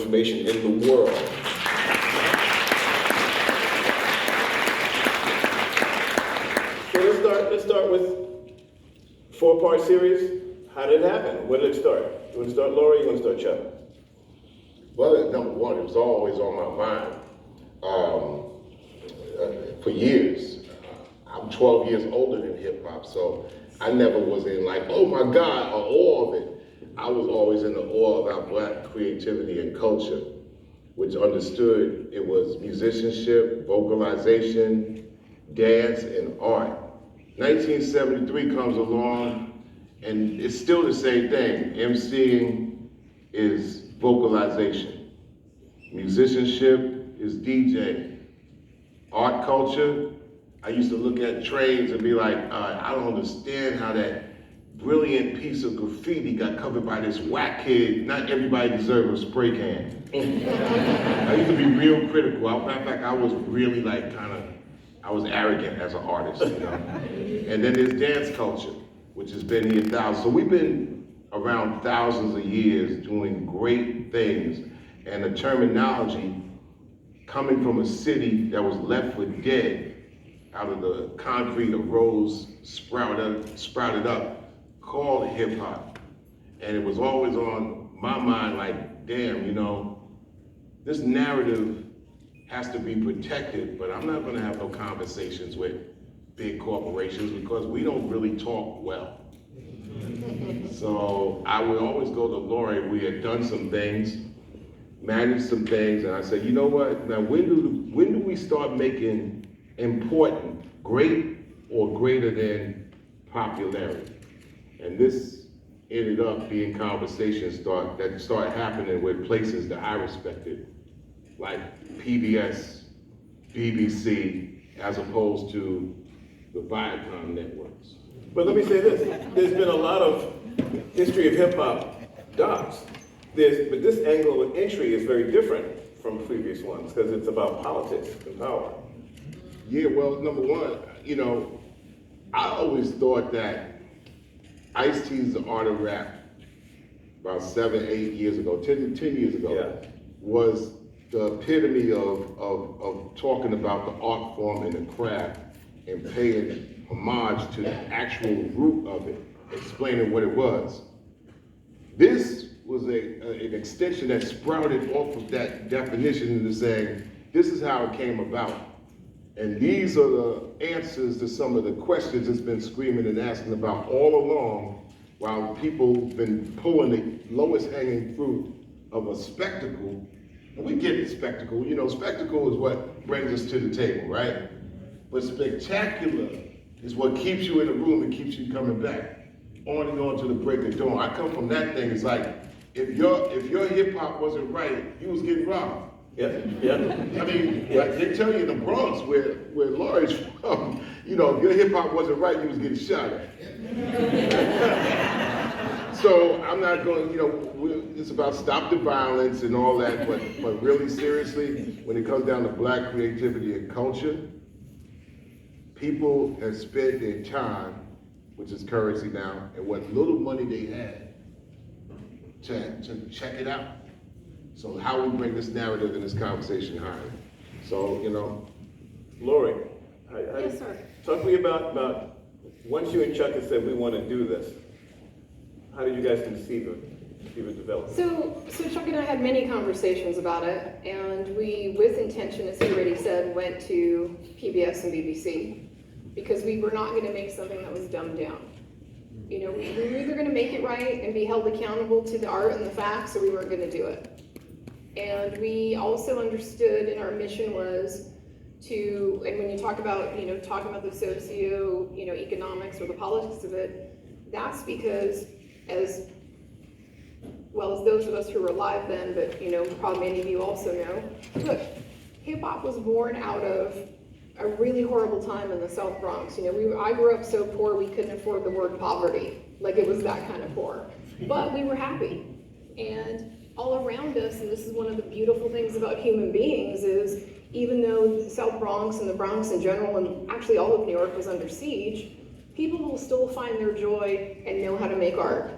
information in the world. So let's start with 4-part series. How did it happen? Where did it start? You want to start, Lorrie? You want to start, Chuck? Well, number one, it was always on my mind for years. I'm 12 years older than hip hop, so I never was in like, oh my God, or awe of it. I was always in the awe of our Black creativity and culture, which understood it was musicianship, vocalization, dance, and art. 1973 comes along, and it's still the same thing. MCing is vocalization. Musicianship is DJing. Art culture, I used to look at trades and be like, I don't understand how that brilliant piece of graffiti got covered by this whack kid. Not everybody deserves a spray can. I used to be real critical. Matter of fact, I was really like I was arrogant as an artist, you know? And then there's dance culture, which has been here thousands. So we've been around thousands of years doing great things, and the terminology coming from a city that was left for dead, out of the concrete arose, sprouted up, called hip hop. And it was always on my mind like, damn, you know, this narrative has to be protected, but I'm not gonna have no conversations with big corporations because we don't really talk well. So I would always go to Lorrie. We had done some things, managed some things, and I said, you know what? Now when do we start making important, great or greater than popularity? And this ended up being conversations that started happening with places that I respected, like PBS, BBC, as opposed to the Viacom networks. But let me say this, there's been a lot of history of hip hop docs. But this angle of entry is very different from previous ones because it's about politics and power. Yeah, well, number one, you know, I always thought that Ice-T's The Art of Rap, about 7, 8 years ago, 10 years ago, Yeah. was the epitome of talking about the art form and the craft and paying homage to the actual root of it, explaining what it was. This was an extension that sprouted off of that definition into saying, this is how it came about. And these are the answers to some of the questions it's been screaming and asking about all along, while people have been pulling the lowest hanging fruit of a spectacle. And we get the spectacle, you know, spectacle is what brings us to the table, right? But spectacular is what keeps you in the room and keeps you coming back on and on to the break of dawn. I come from that thing. It's like, if your hip hop wasn't right, you was getting robbed. Yeah, yeah. I mean, like they tell you in the Bronx, where Lorrie's from, you know, if your hip hop wasn't right, you was getting shot at. So I'm not going, you know, it's about stop the violence and all that, but really seriously, when it comes down to Black creativity and culture, people have spent their time, which is currency now, and what little money they had to check it out. So how we bring this narrative and this conversation higher. So, you know. Lorrie, Yes, sir. talk to me about once you and Chuck had said we want to do this, how did you guys conceive it developing? So Chuck and I had many conversations about it, and we, with intention, as he already said, went to PBS and BBC because we were not going to make something that was dumbed down. You know, we were either going to make it right and be held accountable to the art and the facts, or we weren't going to do it. And we also understood, and our mission was to, and when you talk about, you know, talking about the economics or the politics of it, that's because as well as those of us who were alive then, but, you know, probably many of you also know, look, hip hop was born out of a really horrible time in the South Bronx. You know, I grew up so poor we couldn't afford the word poverty. Like, it was that kind of poor. But we were happy. And all around us, and this is one of the beautiful things about human beings, is even though the South Bronx and the Bronx in general, and actually all of New York was under siege, people will still find their joy and know how to make art.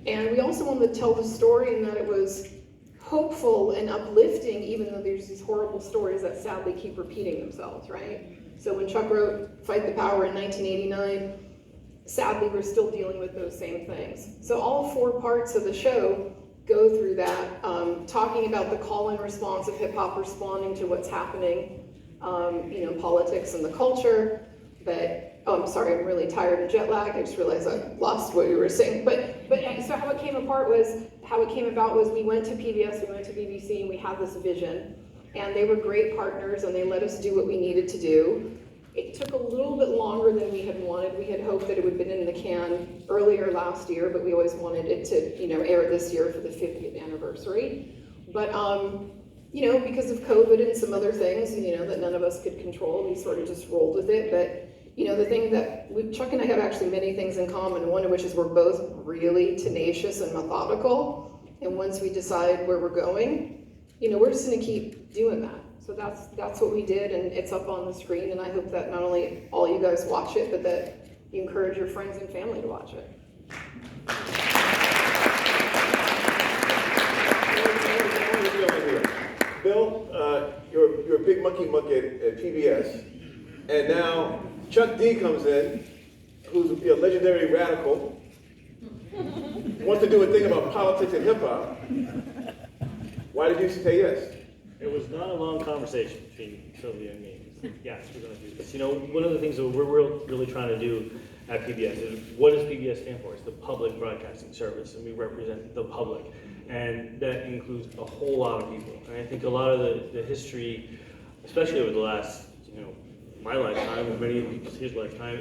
And we also wanted to tell the story in that it was hopeful and uplifting, even though there's these horrible stories that sadly keep repeating themselves, right? So when Chuck wrote Fight the Power in 1989, sadly we're still dealing with those same things. So all 4 parts of the show go through that, talking about the call and response of hip hop responding to what's happening, politics and the culture. But, oh, I'm sorry, I'm really tired and jet lagged. I just realized I lost what you were saying. But so how it came about was we went to PBS, we went to BBC, and we had this vision. And they were great partners, and they let us do what we needed to do. It took a little bit longer than we had wanted. We had hoped that it would have been in the can earlier last year, but we always wanted it to, air this year for the 50th anniversary. But, because of COVID and some other things, that none of us could control, we sort of just rolled with it. But, the thing that Chuck and I have actually many things in common, one of which is we're both really tenacious and methodical. And once we decide where we're going, we're just gonna keep doing that. So that's what we did, and it's up on the screen, and I hope that not only all you guys watch it, but that you encourage your friends and family to watch it. Bill, you're a big monkey at PBS, and now Chuck D comes in, who's a legendary radical, wants to do a thing about politics and hip hop. Why did you say yes? It was not a long conversation between Sylvia and me. Yes, we're going to do this. One of the things that we're really trying to do at PBS is, what does PBS stand for? It's the Public Broadcasting Service, and we represent the public. And that includes a whole lot of people. And I think a lot of the history, especially over the last, my lifetime, or many of his lifetime,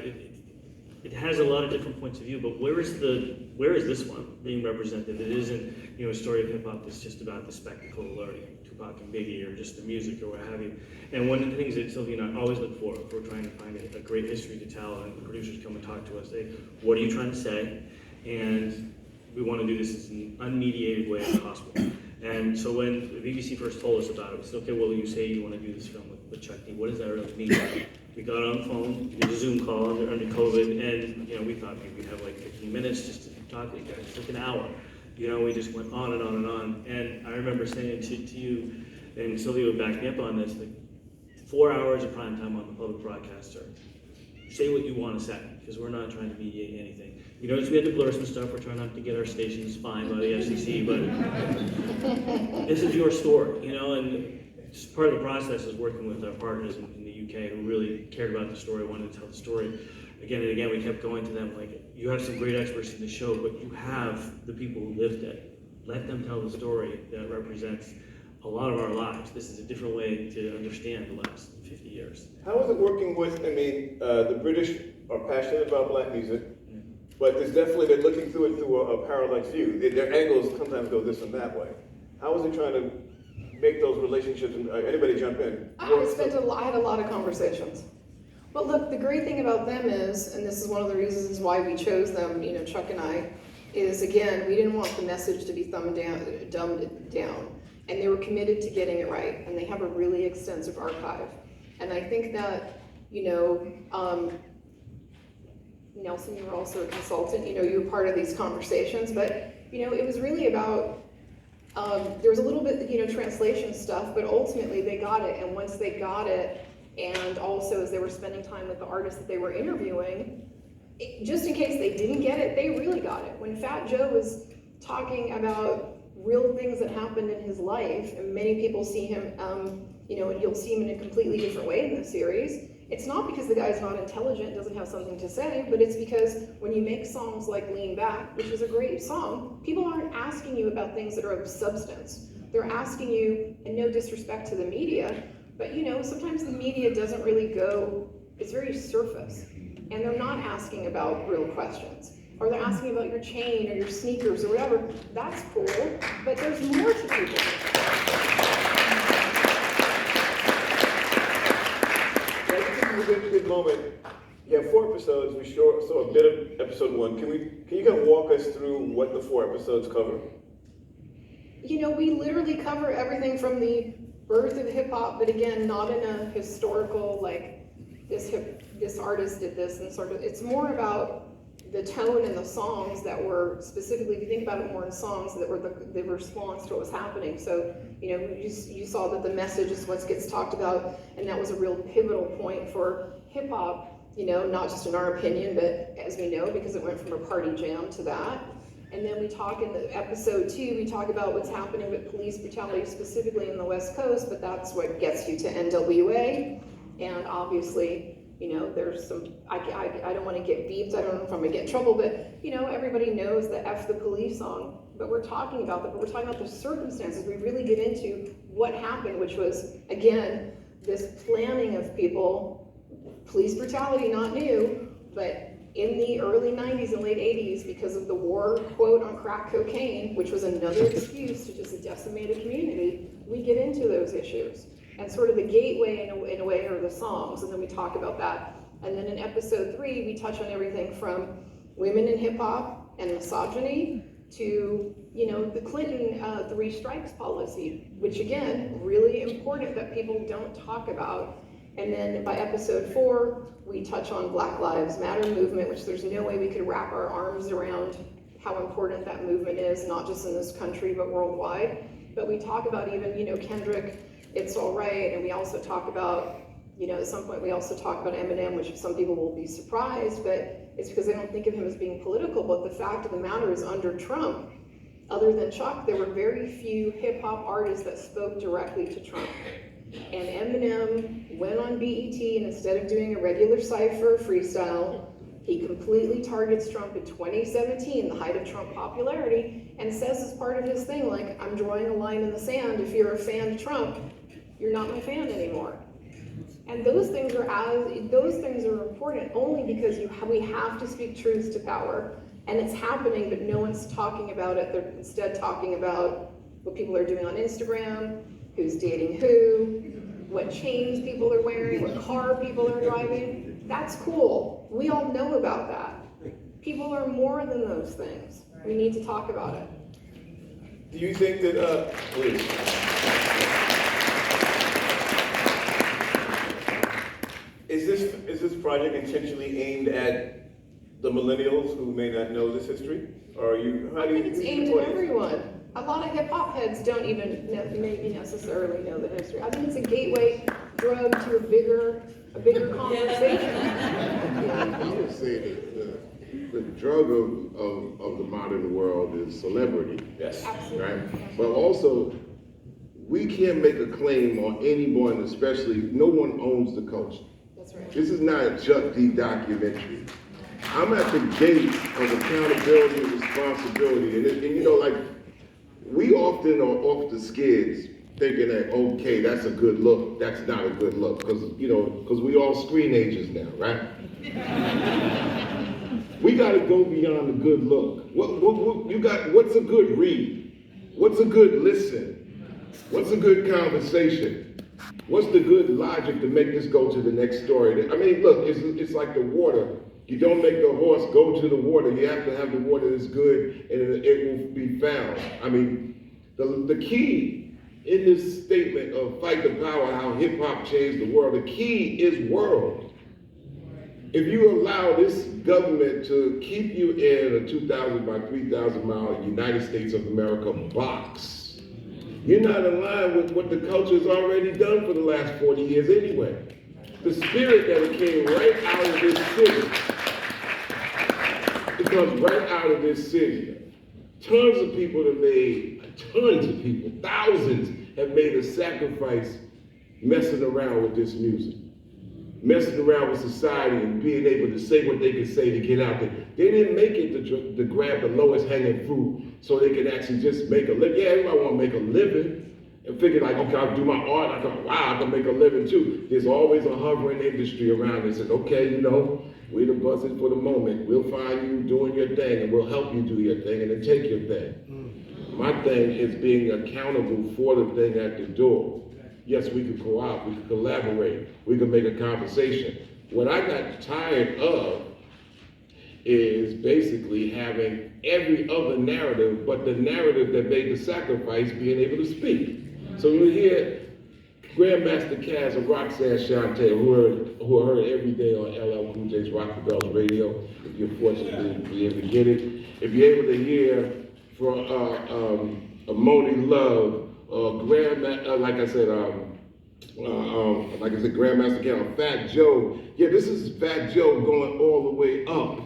it has a lot of different points of view, but where is this one being represented? It isn't, a story of hip hop that's just about the spectacle of Lorrie, Tupac and Biggie, or just the music or what have you. And one of the things that Sylvia and I always look for, if we're trying to find a great history to tell, and the producers come and talk to us, say, what are you trying to say? And we want to do this as an unmediated way as possible. And so when the BBC first told us about it, we said, okay, well, you say you want to do this film with Chuck D. What does that really mean? We got on the phone, did a Zoom call under COVID, and we thought maybe we'd have like 15 minutes just to talk to you guys. It's like an hour. We just went on and on and on. And I remember saying to you, and Sylvia would back me up on this, like 4 hours of prime time on the public broadcaster. Say what you want to say, because we're not trying to mediate anything. We had to blur some stuff. We're trying not to get our stations fined by the FCC, but this is your story, and part of the process is working with our partners in the UK who really cared about the story, wanted to tell the story. Again and again, we kept going to them like, you have some great experts in the show, but you have the people who lived it. Let them tell the story that represents a lot of our lives. This is a different way to understand the last 50 years. How is it working with, the British are passionate about black music, but there's definitely, they're looking through it through a parallax view. Their angles sometimes go this and that way. How is it trying to make those relationships, and anybody jump in? I had a lot of conversations. But look, the great thing about them is, and this is one of the reasons why we chose them, Chuck and I, is again, we didn't want the message to be dumbed down. And they were committed to getting it right. And they have a really extensive archive. And I think that, Nelson, you were also a consultant, you were part of these conversations, but, it was really about, there was a little bit, translation stuff, but ultimately they got it. And once they got it, and also as they were spending time with the artists that they were interviewing, just in case they didn't get it, they really got it. When Fat Joe was talking about real things that happened in his life, and many people see him, and you'll see him in a completely different way in the series, it's not because the guy's not intelligent, doesn't have something to say, but it's because when you make songs like Lean Back, which is a great song, people aren't asking you about things that are of substance. They're asking you, and no disrespect to the media, but sometimes the media doesn't really go, it's very surface. And they're not asking about real questions. Or they're asking about your chain or your sneakers or whatever. That's cool, but there's more to people. Good moment. You have 4 episodes. We saw a bit of episode 1. Can you kind of walk us through what the 4 episodes cover? We literally cover everything from the birth of hip hop, but again, not in a historical, like this artist did this and sort of. It's more about the tone in the songs that were specifically, if you think about it more in songs, that were the response to what was happening. So, you know, you saw that the message is what gets talked about, and that was a real pivotal point for hip hop, you know, not just in our opinion, but as we know, because it went from a party jam to that. And then we talk in the episode 2, we talk about what's happening with police brutality specifically in the West Coast, but that's what gets you to NWA. And obviously, you know, there's some, I don't want to get beeped, I don't know if I'm gonna get in trouble, but you know, everybody knows the F the Police song, but we're talking about that, but we're talking about the circumstances. We really get into what happened, which was, again, this planning of people, police brutality, not new, but in the early 90s and late 80s, because of the war, quote, on crack cocaine, which was another excuse to just decimate a community, we get into those issues. And sort of the gateway in a way are the songs, and then we talk about that. And then in episode 3, we touch on everything from women in hip hop and misogyny to, you know, the Clinton 3 strikes policy, which again, really important that people don't talk about. And then by episode 4, we touch on Black Lives Matter movement, which there's no way we could wrap our arms around how important that movement is, not just in this country, but worldwide. But we talk about even, you know, Kendrick, It's All Right, and we also talk about, you know, at some point we also talk about Eminem, which some people will be surprised, but it's because they don't think of him as being political. But the fact of the matter is, under Trump, other than Chuck, there were very few hip hop artists that spoke directly to Trump. And Eminem went on BET, and instead of doing a regular cypher freestyle, he completely targets Trump in 2017, the height of Trump popularity, and says as part of his thing, like, I'm drawing a line in the sand. If you're a fan of Trump, you're not my fan anymore. And those things are important only because we have to speak truth to power, and it's happening, but no one's talking about it. They're instead talking about what people are doing on Instagram, who's dating who, what chains people are wearing, what car people are driving. That's cool. We all know about that. People are more than those things. We need to talk about it. Do you think that, please. Is this project intentionally aimed at the millennials who may not know this history? Or are you, I think it's aimed at everyone. A lot of hip hop heads don't even maybe necessarily know the history. I think it's a gateway drug to a bigger conversation. I would say that the drug of the modern world is celebrity. Yes. Absolutely. Right? But also, we can't make a claim on anyone, especially, no one owns the culture. That's right. This is not a Chuck D documentary. I'm at the gate of accountability and responsibility. And you know, like, we often are off the skids thinking that, okay, that's a good look. That's not a good look. Because we all screen ages now, right? We got to go beyond the good look. What's a good read? What's a good listen? What's a good conversation? What's the good logic to make this go to the next story? I mean, look, it's like the water. You don't make the horse go to the water. You have to have the water that's good, and it will be found. I mean, the key in this statement of fight the power, how hip hop changed the world, the key is world. If you allow this government to keep you in a 2,000 by 3,000 mile United States of America box, you're not aligned with what the culture has already done for the last 40 years anyway. The spirit that came right out of this city, it comes right out of this city. Tons of people have made, thousands have made a sacrifice messing around with this music. Messing around with society and being able to say what they can say to get out there. They didn't make it to grab the lowest hanging fruit so they can actually just make a living. Yeah, everybody want to make a living and figure like, okay, I'll do my art. I can make a living too. There's always a hovering industry around that says, okay, you know, we're the buzzers for the moment. We'll find you doing your thing and we'll help you do your thing and then take your thing. My thing is being accountable for the thing at the door. Yes, we could co-op, we could collaborate, we could make a conversation. What I got tired of is basically having every other narrative but the narrative that made the sacrifice being able to speak. So we hear Grandmaster Caz and Roxanne Shante, who are heard every day on LL Cool J's Rock the Bells radio, if you're fortunate to be able to get it. If you're able to hear from Moni Love, like I said, Grandmaster Caz, Fat Joe. Yeah, this is Fat Joe going all the way up.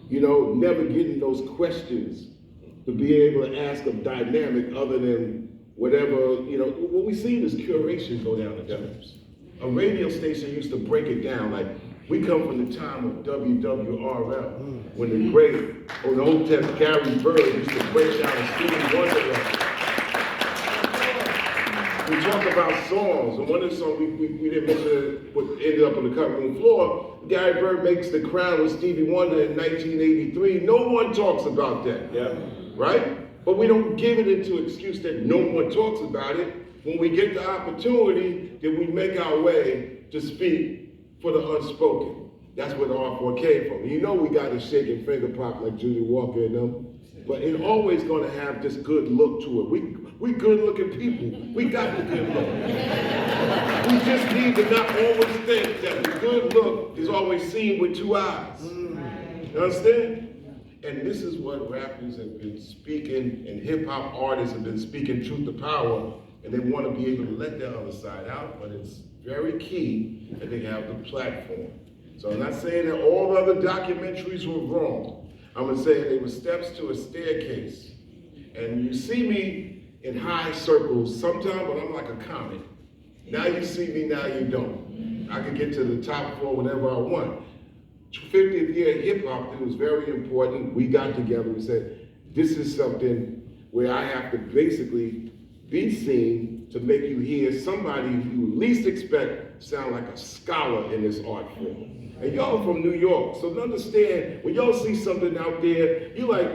You know, never getting those questions to be able to ask a dynamic other than whatever, you know, what we see is curation go down the tubes. A radio station used to break it down, like, we come from the time of WWRL, when the great, on the old test, Gary Bird used to break down a Stevie Wonder record. We talk about songs, and one of the songs we didn't mention what ended up on the cutting room floor, Gary Bird makes The Crown with Stevie Wonder in 1983. No one talks about that, Yeah. right? But we don't give it into excuse that no one talks about it. When we get the opportunity, then we make our way to speak for the unspoken. That's where the art form came from. You know we got a shaking finger pop like Judy Walker and them, but it's always gonna have this good look to it. We good looking people. We got the good look. We just need to not always think that the good look is always seen with two eyes. You understand? And this is what rappers have been speaking and hip hop artists have been speaking truth to power, and they want to be able to let their other side out, but it's very key that they have the platform. So I'm not saying that all the other documentaries were wrong. I'm gonna say they were steps to a staircase. And you see me in high circles sometimes, but I'm like a comet. Now you see me, now you don't. I can get to the top floor whenever I want. 50th year hip hop, it was very important. We got together, we said, this is something where I have to basically be seen to make you hear somebody who you least expect sound like a scholar in this art form. And y'all from New York, so understand, when y'all see something out there, you like,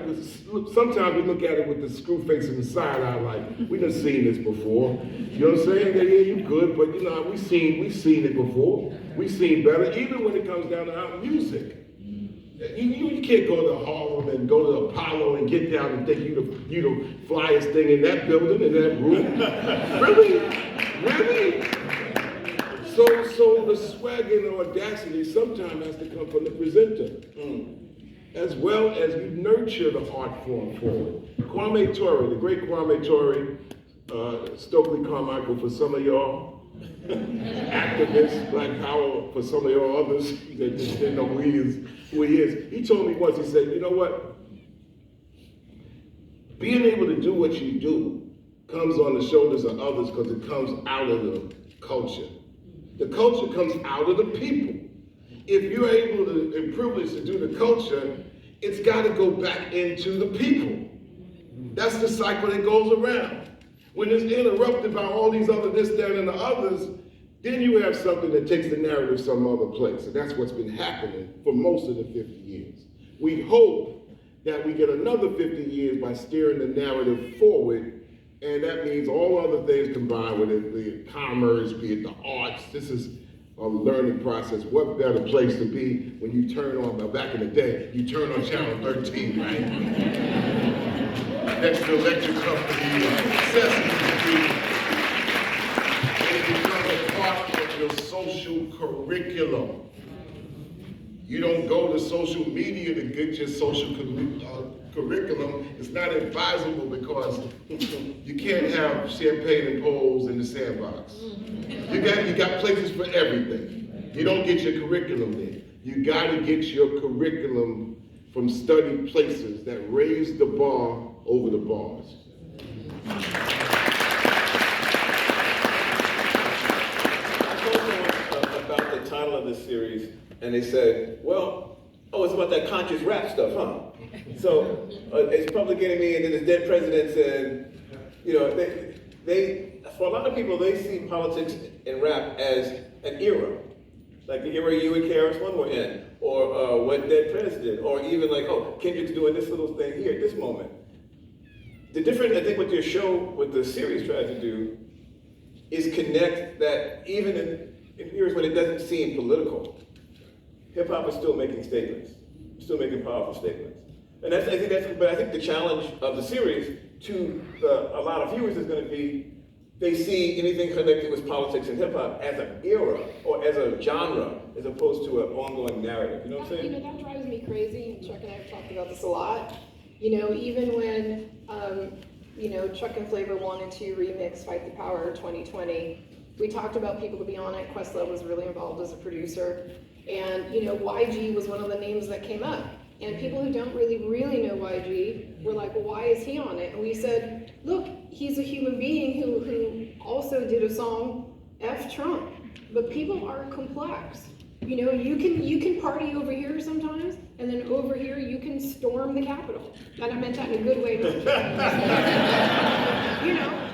sometimes we look at it with the screw face and the side eye like, we done seen this before. You know what I'm saying? Yeah, you good, but you know, we seen it before. We seen better, even when it comes down to our music. You can't go to Harlem and go to Apollo and get down and think you the flyest thing in that building, in that room. Really? Really? So the swag and the audacity sometimes has to come from the presenter, as well as you nurture the art form forward. Kwame Ture, the great Kwame Ture, Stokely Carmichael for some of y'all, activists, Black Power for some of y'all others that just didn't know who he is. He told me once, he said, you know what? Being able to do what you do comes on the shoulders of others because it comes out of the culture. The culture comes out of the people. If you're able to, and privileged to do the culture, it's got to go back into the people. That's the cycle that goes around. When it's interrupted by all these other this, that, and the others, then you have something that takes the narrative some other place. And that's what's been happening for most of the 50 years. We hope that we get another 50 years by steering the narrative forward. And that means all other things combined with it, be it commerce, be it the arts. This is a learning process. What better place to be when you turn on, back in the day, you turn on channel 13, right? Next to electric company, Sesame Street. It becomes a part of your social curriculum. You don't go to social media to get your social curriculum. It's not advisable because you can't have champagne and poles in the sandbox. You got places for everything. You don't get your curriculum there. You got to get your curriculum from studied places that raise the bar over the bars. I told them about the title of this series, and they said, well, oh, it's about that conscious rap stuff, huh? So it's probably getting me into the dead presidents, and you know, they for a lot of people, they see politics and rap as an era, like the era you and KRS-One were in, or what Dead President, or even like, oh, Kendrick's doing this little thing here at this moment. The difference, I think, what your show, what the series tries to do, is connect that even in eras when it doesn't seem political, hip hop is still making statements, still making powerful statements. And but I think the challenge of the series to a lot of viewers is going to be, they see anything connected with politics and hip hop as an era or as a genre, as opposed to an ongoing narrative. You know what I'm saying? That drives me crazy. Chuck and I have talked about this a lot. Even when Chuck and Flavor wanted to remix Fight the Power 2020, we talked about people to be on it. Questlove was really involved as a producer. And, YG was one of the names that came up. And people who don't really know YG were like, well, why is he on it? And we said, look, he's a human being who also did a song, F Trump. But people are complex. You can party over here sometimes, and then over here you can storm the Capitol. And I meant that in a good way.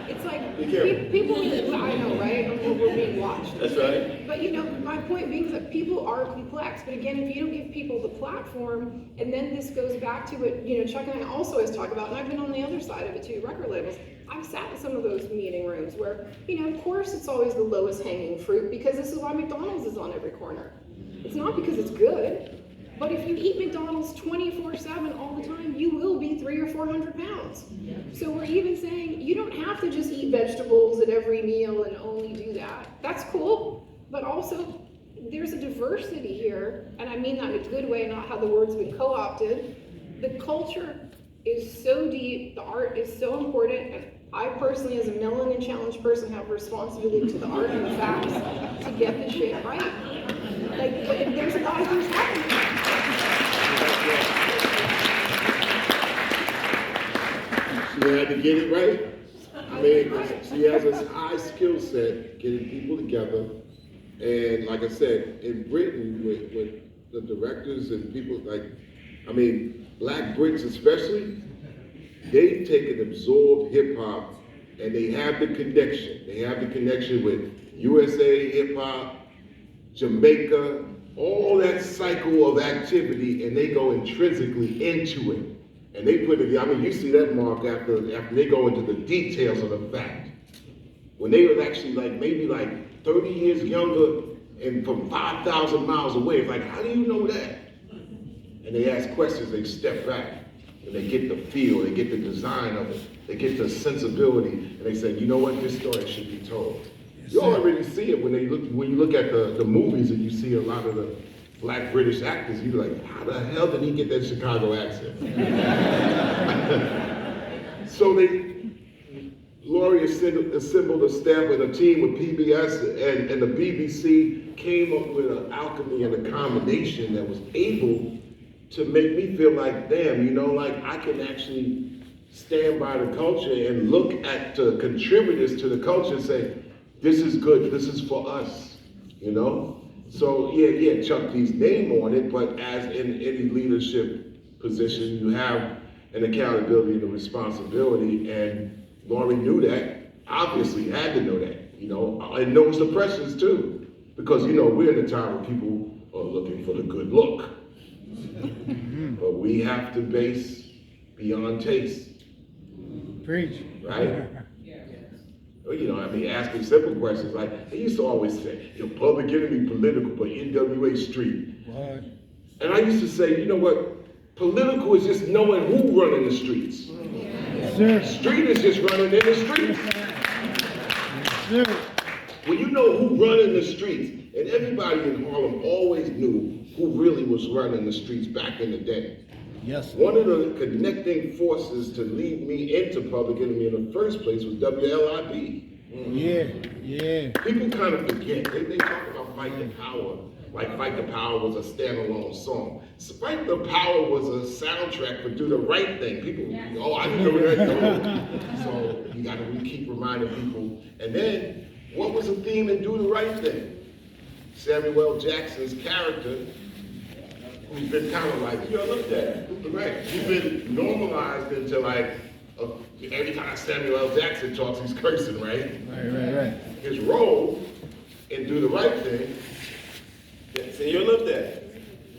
It's like people. I know, right? We're being watched. That's right. But my point being is that people are complex. But again, if you don't give people the platform, and then this goes back to what Chuck and I also always talk about, and I've been on the other side of it too, record labels. I've sat in some of those meeting rooms where, of course it's always the lowest hanging fruit, because this is why McDonald's is on every corner. It's not because it's good, but if you eat McDonald's 24/7 all the time, you will be 300 or 400 pounds. So we're even saying you don't have to just eat vegetables at every meal and only do that. That's cool, but also there's a diversity here, and I mean that in a good way, not how the word's been co-opted. The culture is so deep, the art is so important, and I personally, as a melanin challenged person, have a responsibility to the art and the facts to get the shit right. There's a lot of things happening. She had to get it right. I mean, she has a high skill set getting people together. And like I said, in Britain, with the directors and people Black Brits especially, they've taken absorbed hip hop and they have the connection. They have the connection with USA hip hop, Jamaica, all that cycle of activity, and they go intrinsically into it. And they put it, you see that, Mark, after they go into the details of the fact. When they were actually maybe 30 years younger and from 5,000 miles away, it's like, how do you know that? And they ask questions, they step back, and they get the feel, they get the design of it, they get the sensibility, and they say, you know what, this story should be told. You already see it when you look at the movies and you see a lot of the Black British actors, you're like, how the hell did he get that Chicago accent? So Lorrie assembled a staff with a team with PBS and the BBC came up with an alchemy and a combination that was able to make me feel like, damn, I can actually stand by the culture and look at the contributors to the culture and say, this is good, this is for us, So yeah, Chuck D's name on it, but as in any leadership position, you have an accountability and a responsibility, and Lorrie knew that, obviously had to know that, and knows the pressures too, because we're in a time where people are looking for the good look, but we have to base beyond taste. Preach. Right? Asking simple questions they used to always say, Public Enemy political, but NWA street. What? And I used to say, you know what? Political is just knowing who running the streets. Yes, sir. Street is just running in the streets. Yes, sir. When you know who running the streets, and everybody in Harlem always knew who really was running the streets back in the day. Yes, sir. One of the connecting forces to lead me into Public Enemy in the first place was WLIB. Yeah. People kind of forget. They talk about Fight the Power, like Fight the Power was a standalone song. So Fight the Power was a soundtrack for Do the Right Thing. People, I remember that. So you got to keep reminding people. And then, what was the theme in Do the Right Thing? Samuel L. Jackson's character, who's been kind of looked at, right? He's been normalized into every time Samuel L. Jackson talks, he's cursing, right? Right. His role in Do the Right Thing. So you're looked at.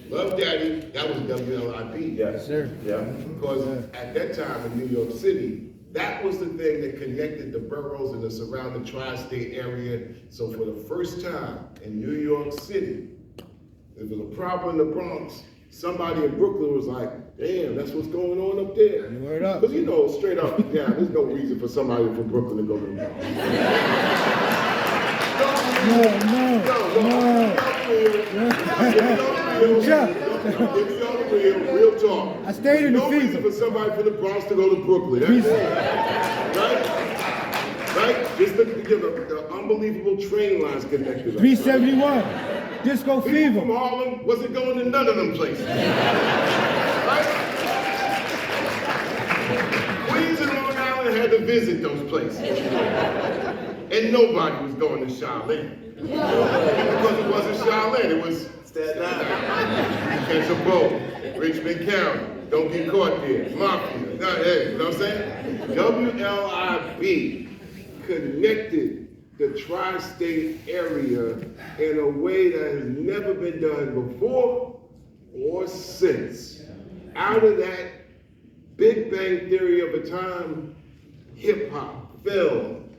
Love Daddy, that was WLIB. Yes, sir. Yeah. Because at that time in New York City, that was the thing that connected the boroughs and the surrounding tri-state area. So for the first time in New York City, if there was a problem in the Bronx, somebody in Brooklyn was like, damn, that's what's going on up there. Word up. Because straight up and down, there's no reason for somebody from Brooklyn to go to the Bronx. Real talk. I stayed in the No reason fever. for somebody from the Bronx to go to Brooklyn. That's it. Right? Just the unbelievable train lines connected us. 371. Disco People fever. from Harlem wasn't going to none of them places. Right? Queens and Long Island had to visit those places. And nobody was going to Charlotte. Because it wasn't Charlotte, it was Staten Island. Catch a boat, Richmond County, don't get caught there, Mafia, hey, you know what I'm saying? WLIB connected the tri-state area in a way that has never been done before or since. Out of that Big Bang Theory of a time, hip hop, film,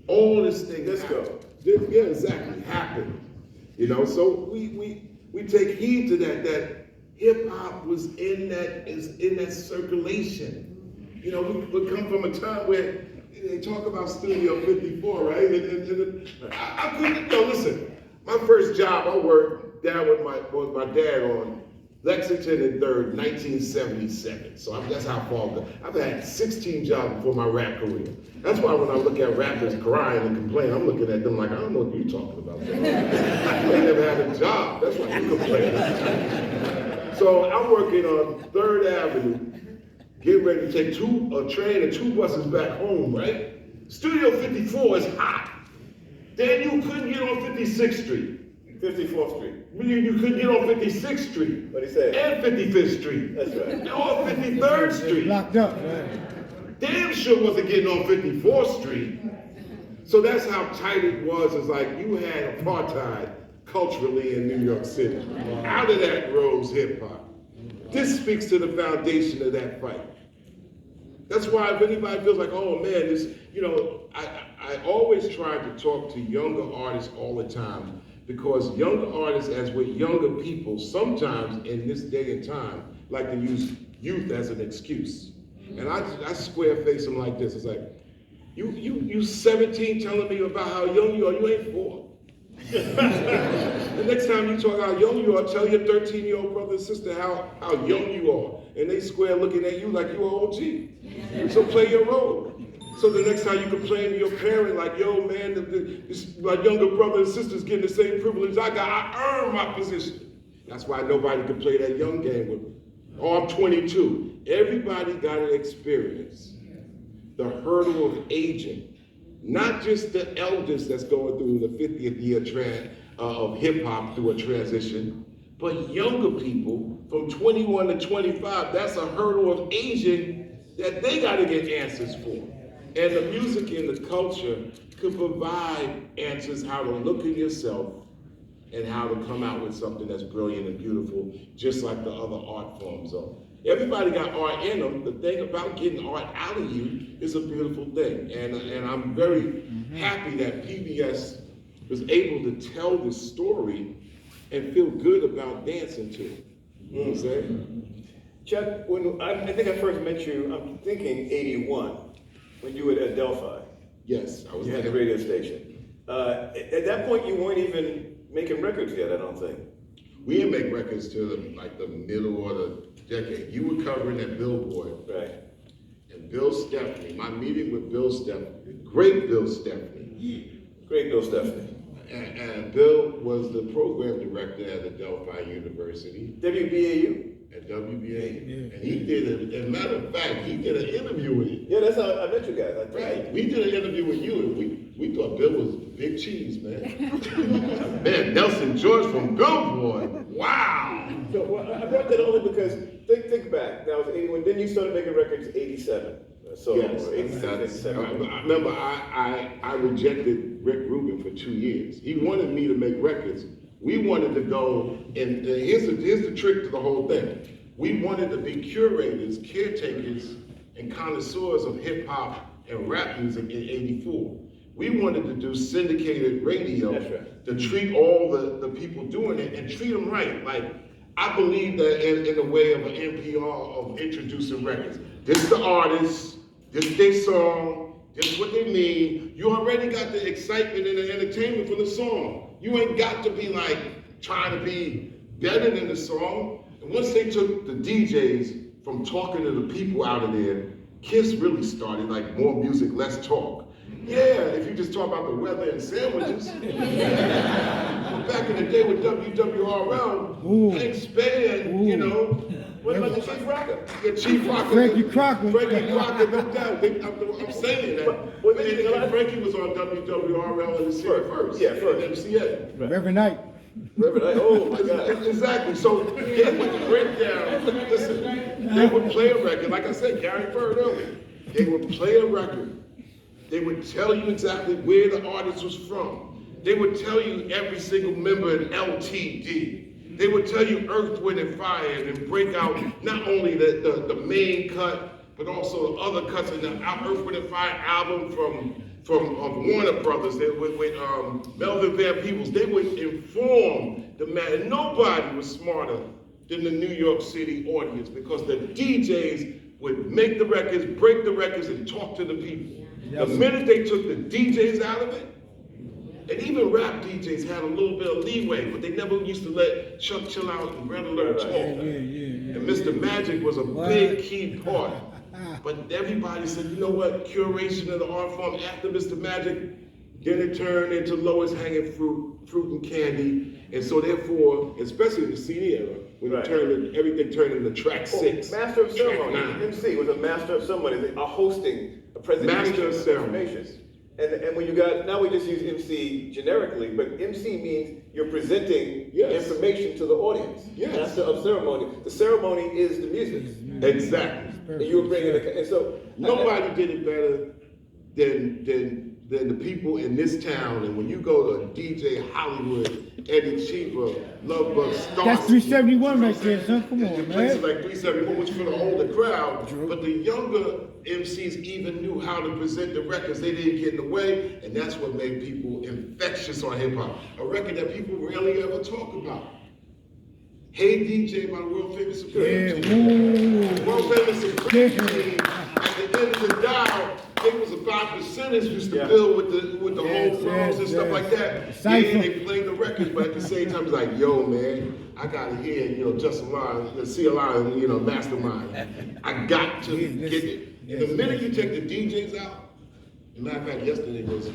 all this thing. Disco. Yeah, exactly, happened. You know, so we take heed to that hip hop was in that circulation. You know, we come from a time where they talk about Studio 54, right? I couldn't, listen, my first job, I worked down with my dad on Lexington and 3rd, 1977. So that's how far ago. I've had 16 jobs before my rap career. That's why when I look at rappers crying and complaining, I'm looking at them like, I don't know what you're talking about. You ain't never had a job. That's why you complain. So I'm working on 3rd Avenue, getting ready to take a train and 2 buses back home, right? Studio 54 is hot. Then you couldn't get on 56th Street. 54th Street. You couldn't get on 56th Street. What'd he say? And 55th Street. That's right. Or 53rd Street. Locked up, right? Damn sure wasn't getting on 54th Street. So that's how tight it was. It's like you had apartheid culturally in New York City. Out of that rose hip hop. This speaks to the foundation of that fight. That's why if anybody feels like, oh man, this, I always try to talk to younger artists all the time, because younger artists, as with younger people, sometimes in this day and time, like to use youth as an excuse. And I square face them like this. It's like, you 17 telling me about how young you are, you ain't 4. The next time you talk how young you are, tell your 13-year-old brother and sister how young you are. And they square looking at you like you're OG. So play your role. So the next time you complain to your parent like, yo man, my younger brother and sister's getting the same privilege I got, I earned my position. That's why nobody can play that young game with me. Oh, I'm 22. Everybody got to experience the hurdle of aging. Not just the elders that's going through the 50th year of hip hop through a transition, but younger people from 21 to 25, that's a hurdle of aging that they got to get answers for. And the music and the culture could provide answers how to look at yourself and how to come out with something that's brilliant and beautiful, just like the other art forms are. Everybody got art in them. The thing about getting art out of you is a beautiful thing. And I'm very happy that PBS was able to tell this story and feel good about dancing to it. You know what I'm saying? Chuck, when I think I first met you, I'm thinking 81, when you were at Delphi. Yes, I was You had the radio station. At that point, you weren't even making records yet, I don't think. We didn't make records till the middle of the decade. You were covering at Billboard. Right. And Bill Stephanie, my meeting with Bill Stephanie, great Bill Stephanie. Great Bill Stephanie. And Bill was the program director at the Delphi University. WBAU. At WBA. And he did as a matter of fact, he did an interview with you. Yeah, that's how I met you guys. Right. We did an interview with you, and we thought Bill was big cheese, man. Man, Nelson George from Billboard. Wow. So well, I brought that only because think back. That was 81. Then you started making records 87. So Yes, 86, 87. I remember I rejected Rick Rubin for 2 years. He wanted me to make records. We wanted to go, and here's the trick to the whole thing. We wanted to be curators, caretakers, and connoisseurs of hip hop and rap music in '84. We wanted to do syndicated radio. That's right. To treat all the people doing it and treat them right. Like, I believe that in a way of an NPR of introducing records. This is the artist, this is their song, This is what they mean. You already got the excitement and the entertainment from the song. You ain't got to be like trying to be better than the song. And once they took the DJs from talking to the people out of there, KISS really started like more music, less talk. Yeah, if you just talk about the weather and sandwiches. Back in the day with WWRL, Hank Span, you know. What about the Chief Rocker? Yeah, Chief Rocker. Frankie Crocker. Frankie Crocker, no doubt. I'm saying that. But And Frankie was on WWRL in the city first. Yeah, first. And MCA. Every night. Reverend, oh my God. Exactly. So they would break down. Listen, they would play a record. Like I said, Gary Bird earlier. They would play a record. They would tell you exactly where the artist was from. They would tell you every single member in LTD. They would tell you Earth, Wind, and Fire and break out not only the main cut, but also the other cuts in the Earth, Wind, and Fire album from Warner Brothers with Melvin Van Peebles. They would inform the man. And nobody was smarter than the New York City audience because the DJs would make the records, break the records, and talk to the people. The minute they took the DJs out of it, and even rap DJs had a little bit of leeway, but they never used to let Chuck Chill Out and Red Alert talk. And Mr. Magic was a big key part. But everybody said, you know what, curation of the art form after Mr. Magic, then it turned into lowest hanging fruit and candy. And so therefore, especially in the CD era, when everything turned into track 6. Master of ceremony, track 9. MC was a master of ceremony, a hosting, a presentation Master of of ceremony. information. And when you got, now we just use MC generically, but MC means you're presenting information to the audience. Yes. Master of ceremony. The ceremony is the music. Exactly. And you were bringing it, and so. Nobody did it better than the people in this town. And when you go to DJ Hollywood, Eddie Cheever, Lovebug, Starsky. That's 371 right there, son. Come on, Places man. like 371, which for the older crowd, but the younger MCs even knew how to present the records. They didn't get in the way, and that's what made people infectious on hip hop. A record that people rarely ever talk about. Hey DJ by the world famous Supreme Team. World famous Supreme Team. At the end of the dial, it was about percentage used to build with the whole flows and stuff like that. Yeah, they played the records, but at the same time, it's like, yo, man, I gotta hear, you know, just a line, see a line, you know, mastermind. I got to get it. And the minute you take the DJs out, as a matter of fact, yesterday was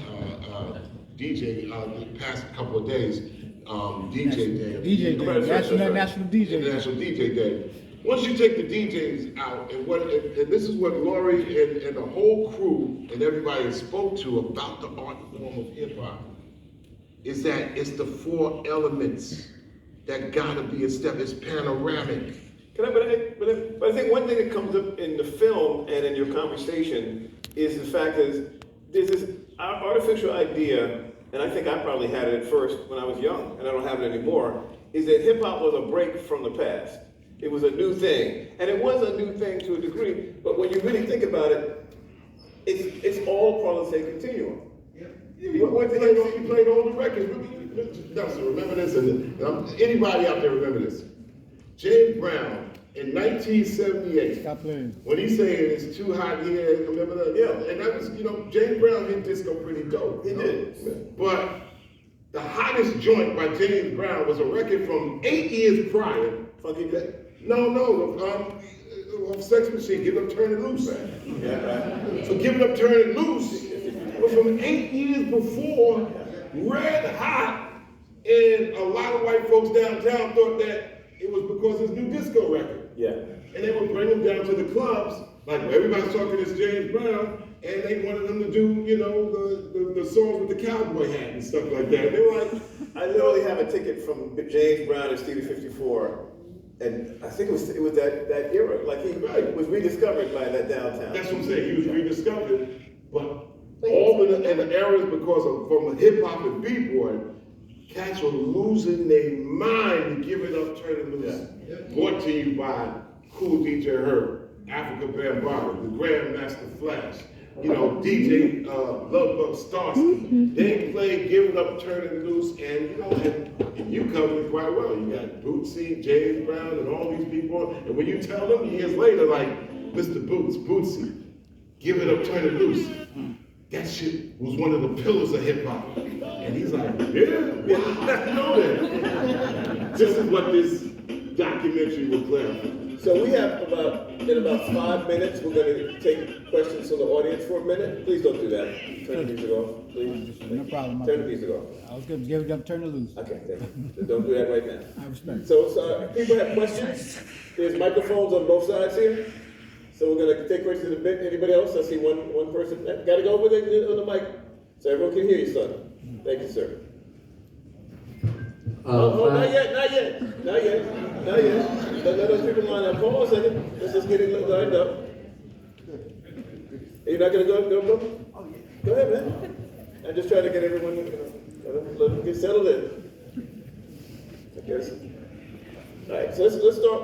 DJ, the past couple of days, DJ Day. DJ Day, National DJ Day. International DJ Day. Once you take the DJs out, and this is what Lorrie and the whole crew and everybody spoke to about the art form of hip hop, is that it's the 4 elements that gotta be in step. It's panoramic. But I think one thing that comes up in the film and in your conversation is the fact that there's this artificial idea, and I think I probably had it at first when I was young, and I don't have it anymore, is that hip hop was a break from the past. It was a new thing, and it was a new thing to a degree, but when you really think about it, it's all part of the same continuum. You played all the records. Nelson, remember this, and anybody out there remember this. James Brown in 1978. Stop playing. When he said it's too hot here, remember that? Yeah. And that was, you know, James Brown hit disco pretty dope. He did. But the hottest joint by James Brown was a record from 8 years prior. Funky Day? Of Sex Machine, Give It Up, Turn It Loose. Yeah. So Give It Up, Turn It Loose was from 8 years before, red hot, and a lot of white folks downtown thought that it was because it's new disco record. Yeah. And they would bring them down to the clubs, like everybody's talking this James Brown, and they wanted them to do, you know, the songs with the cowboy hat and stuff like that. They were like, I literally have a ticket from James Brown and Stevie 54, and I think it was that era. Like he was rediscovered by that downtown. that's what I'm saying, he was rediscovered, but all in the eras because of from hip hop and b-boy, cats were losing their mind to Give It Up, Turn It Loose. Brought to you by Cool DJ Herb, Africa Bambaataa, the Grandmaster Flash, you know, DJ Lovebug Starsky. They played Give It Up, Turn It Loose, and you know, and you covered it quite well. You got Bootsy, James Brown, and all these people, and when you tell them years later, like, Mr. Bootsy, Give It Up, Turn It Loose. that shit was one of the pillars of hip hop. And he's like, yeah, wow, you know that. This is what this documentary will clarify. So we have in about 5 minutes, we're gonna take questions from the audience for a minute. Please don't do that. Turn the music off, please. No problem. Turn the music off. I was gonna give them turn it loose. Okay, thank you. So don't do that right now. I respect. So people have questions. There's microphones on both sides here. So we're gonna take questions in a bit. Anybody else? I see one person. Gotta go over there on the mic so everyone can hear you, son. Thank you, sir. Not yet. Let those people line up. Hold on a second. Let's just get it lined up. Are you not gonna go? Go ahead, man. I'm just trying to get everyone, let them get settled in. I guess. All right, so let's start.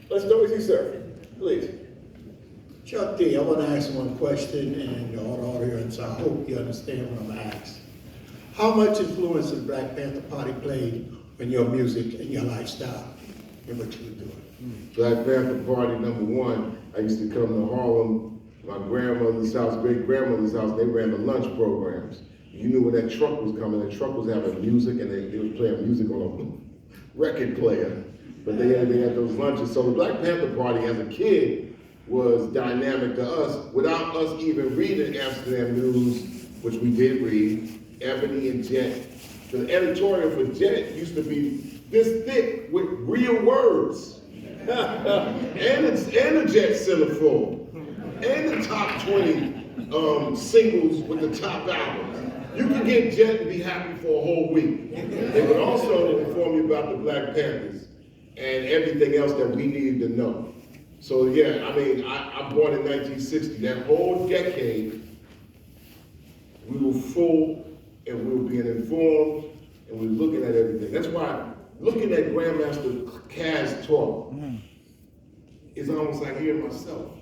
Let's start with you, sir. Please. Chuck D, I want to ask one question, and all the audience, I hope you understand what I'm going to ask. How much influence did the Black Panther Party played in your music and your lifestyle and what you were doing? Black Panther Party, #1, I used to come to Harlem, my grandmother's house, great-grandmother's house, they ran the lunch programs. You knew when that truck was coming, the truck was having music, and they was playing music on a record player. But they had those lunches. So the Black Panther Party as a kid was dynamic to us without us even reading Amsterdam News, which we did read, Ebony and Jet. The editorial for Jet used to be this thick with real words. and a Jet centerfold. And the top 20 singles with the top albums. You could get Jet and be happy for a whole week. They would also inform you about the Black Panthers and everything else that we needed to know. So yeah, I mean, I'm born in 1960. That whole decade, we were full and we were being informed and we were looking at everything. That's why looking at Grandmaster Caz talk is almost like hearing myself.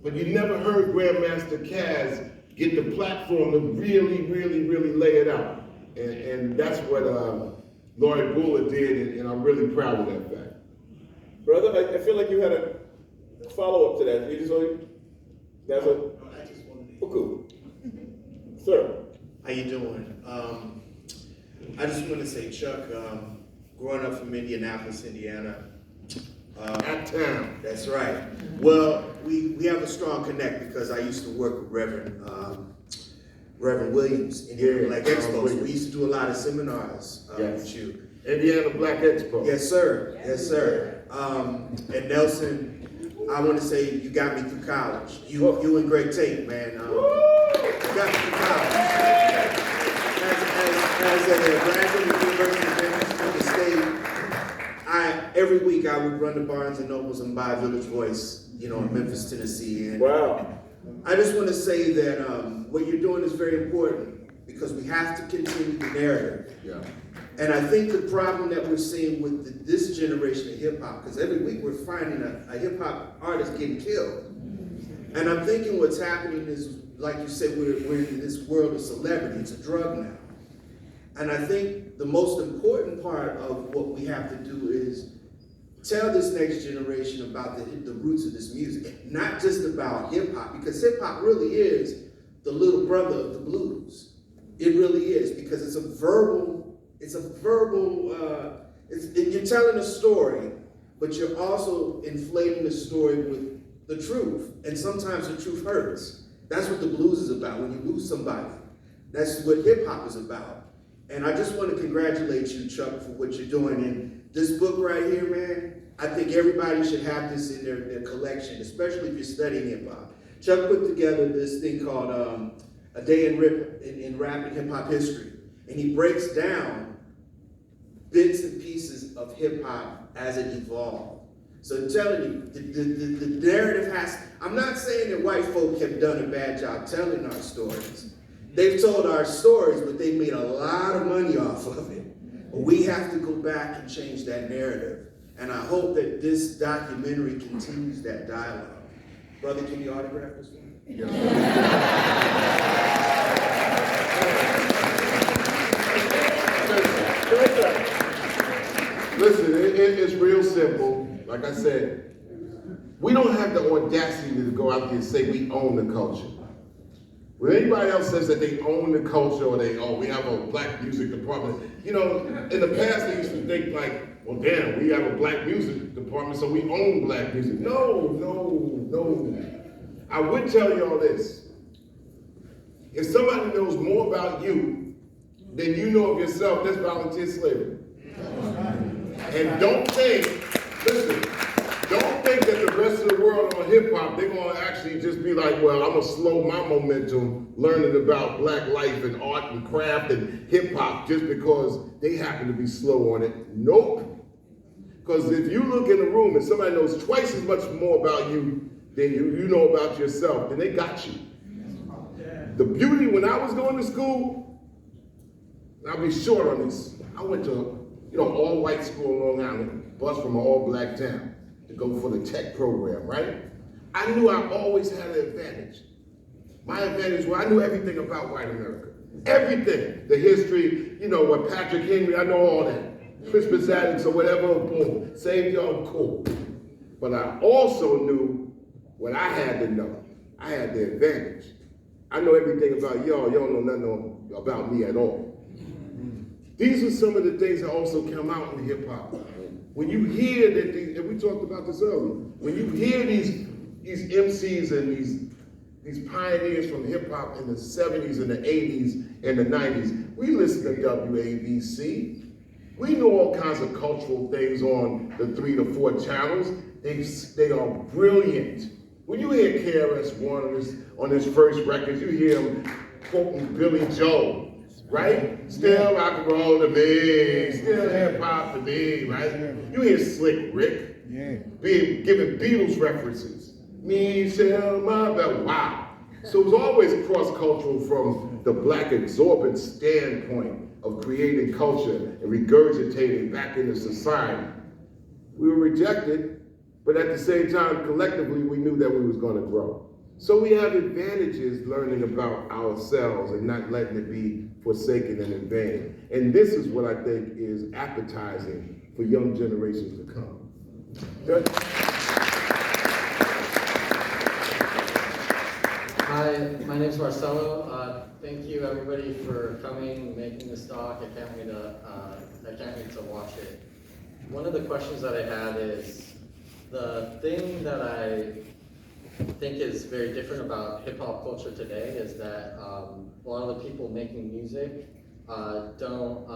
But you never heard Grandmaster Caz get the platform to really lay it out. And that's what Lorrie Boula did, and I'm really proud of that fact. Brother, I feel like you had a follow-up to that. You just only, that's a, I just wanted oh, cool. Sir. How you doing? I just want to say, Chuck, growing up from Indianapolis, Indiana. At town. That's right. Well, we have a strong connect because I used to work with Reverend Williams in the Black Expo. We used to do a lot of seminars with you. Indiana Black Expo. Yes, sir. Yes, sir. And Nelson, I want to say you got me through college. You and Greg Tate, man. You got me through college. As a graduate of the University of Memphis State, every week I would run to Barnes and Nobles and buy Village Voice, in Memphis, Tennessee. And wow. I just want to say that what you're doing is very important because we have to continue the narrative. Yeah. And I think the problem that we're seeing with this generation of hip hop, because every week we're finding a hip hop artist getting killed. And I'm thinking what's happening is, like you said, we're in this world of celebrity. It's a drug now. And I think the most important part of what we have to do is tell this next generation about the roots of this music, not just about hip hop, because hip hop really is the little brother of the blues. It really is, because it's a verbal, you're telling a story, but you're also inflating the story with the truth. And sometimes the truth hurts. That's what the blues is about, when you lose somebody. That's what hip hop is about. And I just want to congratulate you, Chuck, for what you're doing. And this book right here, man, I think everybody should have this in their collection, especially if you're studying hip hop. Chuck put together this thing called A Day in Rap and Hip Hop History. And he breaks down bits and pieces of hip hop as it evolved. So I'm telling you, the narrative I'm not saying that white folk have done a bad job telling our stories. They've told our stories, but they made a lot of money off of it. But we have to go back and change that narrative. And I hope that this documentary continues that dialogue. Brother, can you autograph this one? Listen, it's real simple. Like I said, we don't have the audacity to go out there and say we own the culture. When anybody else says that they own the culture or we have a black music department, you know, in the past they used to think like, well, damn, we have a black music department, so we own black music. No, no, no. I would tell you all this. If somebody knows more about you than you know of yourself, that's volunteer slavery. And don't think that the rest of the world on hip hop, they're gonna actually just be like, well, I'm gonna slow my momentum learning about black life and art and craft and hip hop just because they happen to be slow on it. Nope. Because if you look in the room and somebody knows twice as much more about you than you know about yourself, then they got you. The beauty when I was going to school, I'll be short on this. I went to, all white school in Long Island, bus from an all black town to go for the tech program, right? I knew I always had an advantage. My advantage was I knew everything about white America. Everything. The history, what Patrick Henry, I know all that. Crispus Attucks or whatever, boom, saved y'all, cool. But I also knew what I had to know. I had the advantage. I know everything about y'all don't know nothing about me at all. These are some of the things that also come out in hip hop. When you hear that and we talked about this earlier, when you hear these MCs and these pioneers from hip hop in the 70s and the 80s and the 90s, we listen to WABC. We know all kinds of cultural things on the 3 to 4 channels. They are brilliant. When you hear KRS-One on his first records, you hear him quoting Billy Joel. Right? Still rock and roll to me, still hip hop to me, right? You hear Slick Rick giving Beatles references. Me, Shell, my bell, wow. So it was always cross-cultural from the black absorbent standpoint of creating culture and regurgitating back into society. We were rejected, but at the same time, collectively, we knew that we was gonna grow. So we have advantages learning about ourselves and not letting it be forsaken and in vain. And this is what I think is appetizing for young generations to come. Good? Hi, my name's Marcelo. Thank you everybody for coming, making this talk. I can't wait to watch it. One of the questions that I had is, the thing that I think is very different about hip hop culture today is that a lot of the people making music don't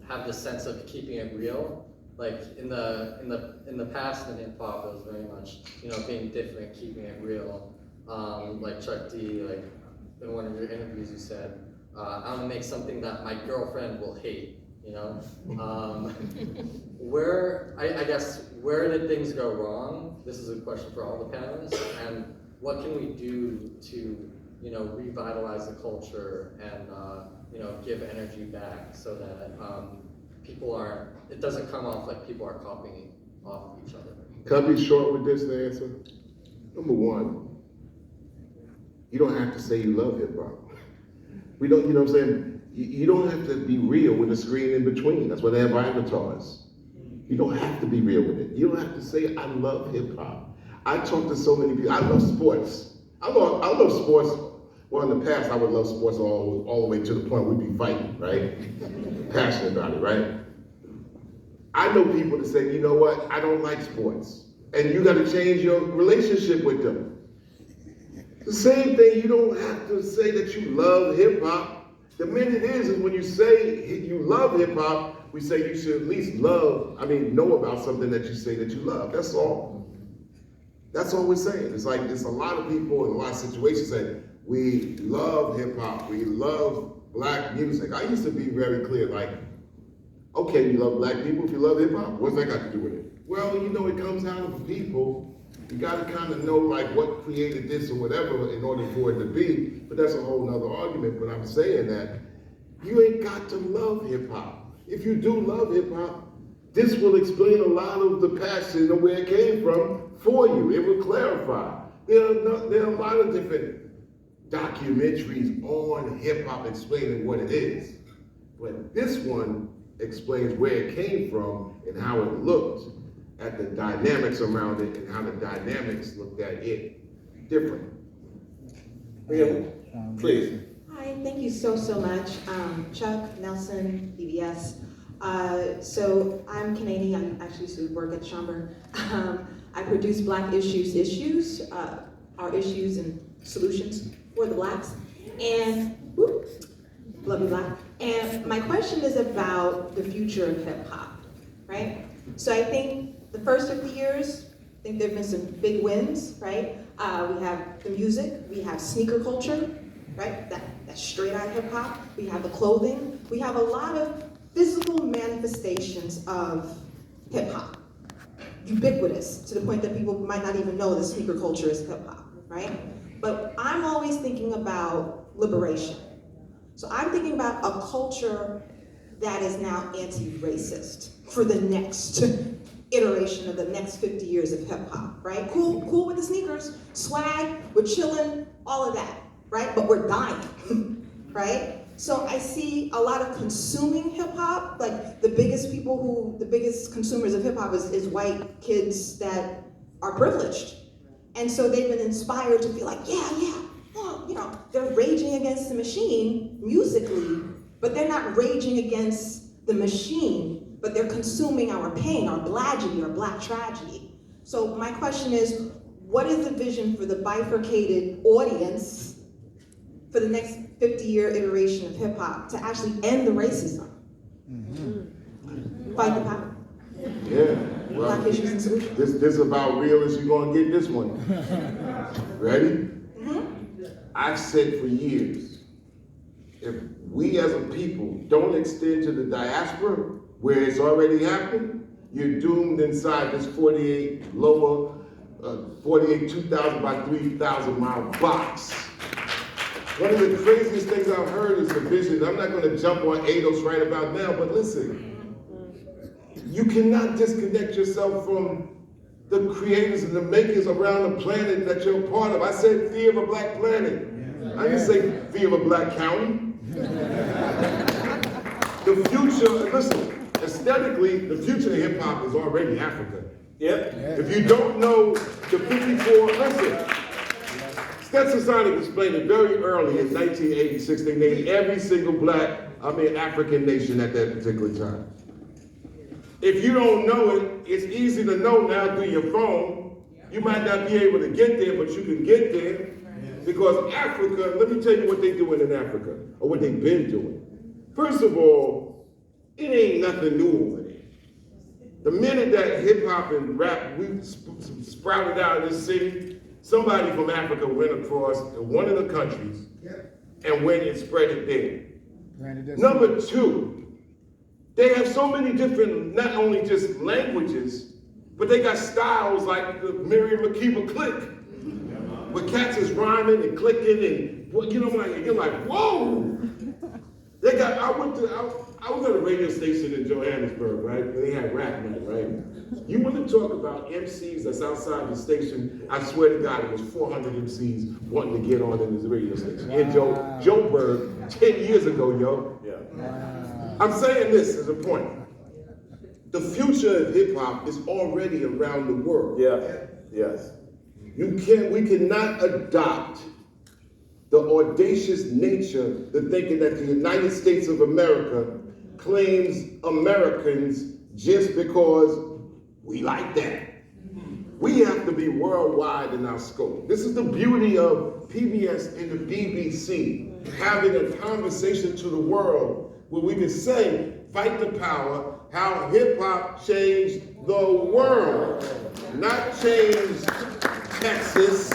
have the sense of keeping it real. Like in the past in hip hop, it was very much being different, keeping it real. Like Chuck D, like in one of your interviews, you said, "I'm gonna make something that my girlfriend will hate." I guess where did things go wrong? This is a question for all the panelists. And what can we do to, revitalize the culture and, give energy back so that it doesn't come off like people are copying off each other? Can I be short with this answer? Number one, you don't have to say you love hip hop. We don't, you know what I'm saying? You don't have to be real with a screen in between. That's why they have avatars. You don't have to be real with it. You don't have to say, I love hip hop. I talk to so many people. I love sports. I love sports. Well, in the past, I would love sports all the way to the point we'd be fighting, right? Passionate about it, right? I know people that say, you know what? I don't like sports. And you got to change your relationship with them. The same thing, you don't have to say that you love hip hop. The minute is when you say you love hip hop, we say you should at least know about something that you say that you love. That's all. That's all we're saying. It's like, there's a lot of people in a lot of situations say, we love hip hop, we love black music. I used to be very clear, like, okay, you love black people if you love hip hop? What's that got to do with it? Well, it comes out of the people. You got to kind of know like what created this or whatever in order for it to be, but that's a whole nother argument. But I'm saying that you ain't got to love hip hop. If you do love hip hop, this will explain a lot of the passion and where it came from for you. It will clarify. There are a lot of different documentaries on hip hop explaining what it is. But this one explains where it came from and how it looked, at the dynamics around it and how the dynamics looked at it different. We have Please. Hi, thank you so much. Chuck, Nelson, PBS. So I'm Canadian, I actually used to work at Schomburg. I produce Black Issues, our issues and solutions for the Blacks. And, whoop, love you, Black. And my question is about the future of hip hop, right? So I think the first 50 years, I think there've been some big wins, right? We have the music, we have sneaker culture, right? That's straight out of hip hop. We have the clothing. We have a lot of physical manifestations of hip hop. Ubiquitous, to the point that people might not even know that sneaker culture is hip hop, right? But I'm always thinking about liberation. So I'm thinking about a culture that is now anti-racist for the next iteration of the next 50 years of hip hop, right? Cool with the sneakers, swag, we're chilling, all of that, right? But we're dying, right? So I see a lot of consuming hip hop, like the biggest consumers of hip hop is white kids that are privileged. And so they've been inspired to feel like, well, you know, they're raging against the machine musically, but they're not raging against the machine, but they're consuming our pain, our blagedy, our Black tragedy. So my question is, what is the vision for the bifurcated audience for the next 50-year iteration of hip hop to actually end the racism? Fight the power. Yeah. Well, Black issues and solutions. this about real as you're gonna get this one. Ready? I've said for years, if we as a people don't extend to the diaspora where it's already happened, you're doomed inside this 48 2,000 by 3,000 mile box. One of the craziest things I've heard is the vision. I'm not going to jump on ADOS right about now, but listen, you cannot disconnect yourself from the creators and the makers around the planet that you're a part of. I said fear of a Black planet. I didn't say fear of a Black county. The future, listen, aesthetically, the future of hip hop is already Africa. Yep. If you don't know the 54, listen, Stetson Sonic explained it very early in 1986. They named every single African nation at that particular time. If you don't know it, it's easy to know now through your phone. You might not be able to get there, but you can get there. Because Africa, let me tell you what they're doing in Africa, or what they've been doing. First of all, it ain't nothing new over there. The minute that hip hop and rap, we sprouted out of this city, somebody from Africa went across in one of the countries and went and spread it there. Number two, they have so many different, not only just languages, but they got styles like the Miriam Makeba click, where cats is rhyming and clicking and, you know, you're like, whoa! They got, I was at a radio station in Johannesburg, right? And they had rap night, right? You want to talk about MCs that's outside the station, I swear to God, it was 400 MCs wanting to get on in this radio station. In Joburg, 10 years ago, yo. Yeah. I'm saying this as a point. The future of hip hop is already around the world. Yeah. Yes. We cannot adopt the audacious nature, the thinking that the United States of America claims Americans just because we like that. We have to be worldwide in our scope. This is the beauty of PBS and the BBC, having a conversation to the world where we can say, fight the power, how hip hop changed the world, not change Texas,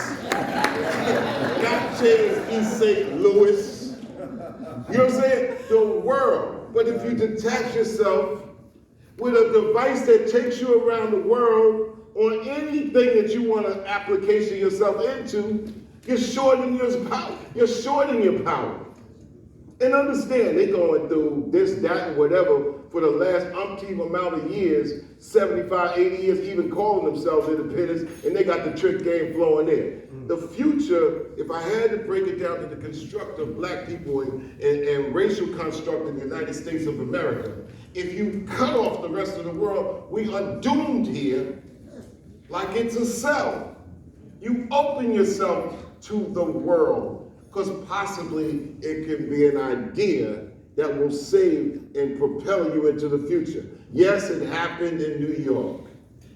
not change East St. Louis. You know what I'm saying? The world. But if you detach yourself with a device that takes you around the world on anything that you want to application yourself into, you're shortening your power. You're shortening your power. And understand, they're going through this, that, and whatever for the last umpteen amount of years, 75, 80 years, even calling themselves independents, and they got the trick game flowing there. The future, if I had to break it down to the construct of Black people and racial construct in the United States of America, if you cut off the rest of the world, we are doomed here like it's a cell. You open yourself to the world. because possibly it can be an idea that will save and propel you into the future. Yes, it happened in New York.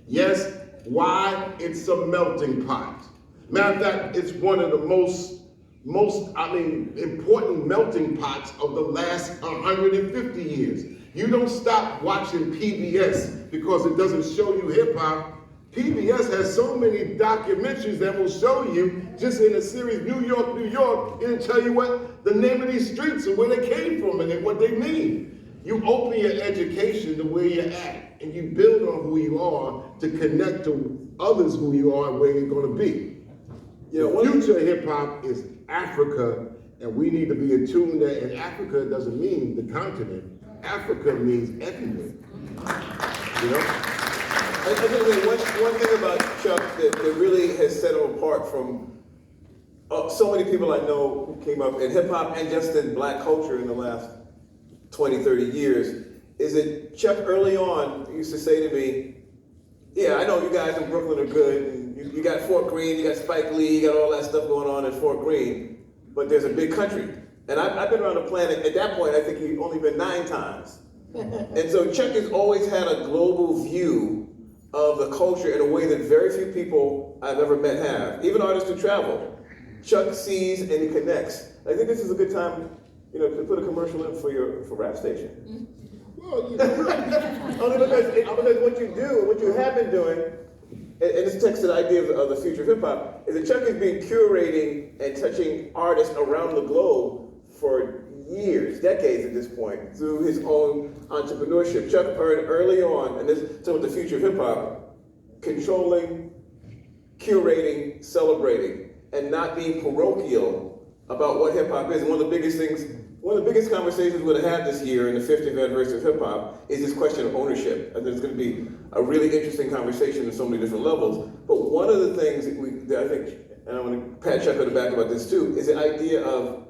Yes, why? It's a melting pot. Matter of fact, it's one of the most important melting pots of the last 150 years. You don't stop watching PBS because it doesn't show you hip hop. PBS has so many documentaries that will show you, just in a series, New York, New York, it'll tell you what the name of these streets and where they came from and what they mean. You open your education to where you're at, and you build on who you are to connect to others who you are and where you're going to be. The future of hip hop is Africa, and we need to be in tune that. And Africa doesn't mean the continent. Africa means everywhere. You know? I think that one thing about Chuck that really has set him apart from so many people I know who came up in hip hop and just in black culture in the last 20, 30 years is that Chuck early on used to say to me, yeah, I know you guys in Brooklyn are good, and you got Fort Greene, you got Spike Lee, you got all that stuff going on in Fort Greene, but there's a big country. And I've been around the planet, at that point I think he'd only been 9 times. And so Chuck has always had a global view of the culture in a way that very few people I've ever met have, even artists who travel. Chuck sees and he connects. I think this is a good time, to put a commercial in for Rap Station. Well, Only because what you do, what you have been doing, and this takes to the idea of the future of hip hop, is that Chuck has been curating and touching artists around the globe for years, decades at this point, through his own entrepreneurship. Chuck earned early on, and this is some of the future of hip hop, controlling, curating, celebrating, and not being parochial about what hip hop is. And one of the biggest conversations we're going to have this year in the 50th anniversary of hip hop is this question of ownership. And there's going to be a really interesting conversation on so many different levels. But one of the things that I think, and I want to pat Chuck on the back about this too, is the idea of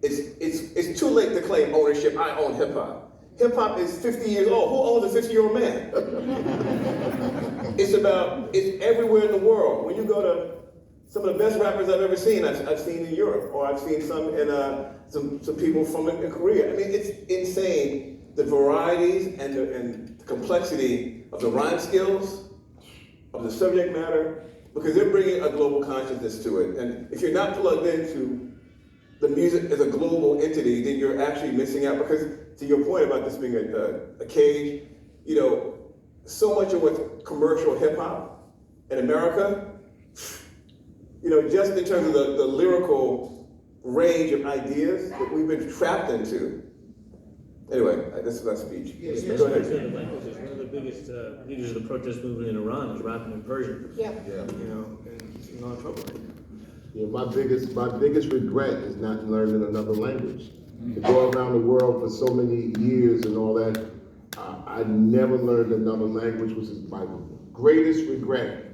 it's too late to claim ownership. I own hip hop. Hip hop is 50 years old. Who owns a 50-year-old man? It's everywhere in the world. When you go to some of the best rappers I've ever seen, I've seen in Europe, or I've seen some in some people from in Korea. I mean, it's insane the varieties and the complexity of the rhyme skills, of the subject matter, because they're bringing a global consciousness to it. And if you're not plugged into the music as a global entity, then you're actually missing out. Because to your point about this being a cage, so much of what's commercial hip hop in America, just in terms of the lyrical range of ideas that we've been trapped into. Anyway, this is my speech. Go ahead. The languages, one of the biggest leaders of the protest movement in Iran was rapping in Persian. Yeah. And it's non-trouble. Yeah, my biggest regret is not learning another language. To go around the world for so many years and all that, I never learned another language, which is my greatest regret.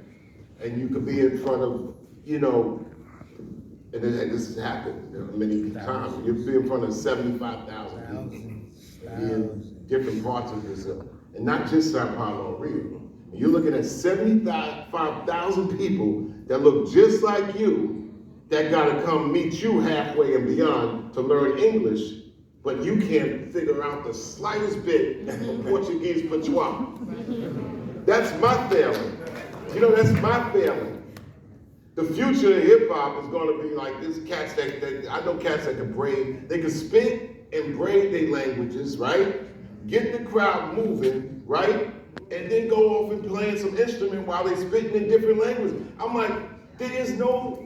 And you could be in front of, and this has happened many times. You'd be in front of 75,000 people in different parts of this, and not just Sao Paulo, Rio. You're looking at 75,000 people that look just like you, that gotta come meet you halfway and beyond to learn English, but you can't figure out the slightest bit of Portuguese patois. That's my failing. That's my failing. The future of hip hop is gonna be like this cats that I know cats that can braid, they can spit and braid their languages, right? Get the crowd moving, right? And then go off and playing some instrument while they spitting in different languages. I'm like, there is no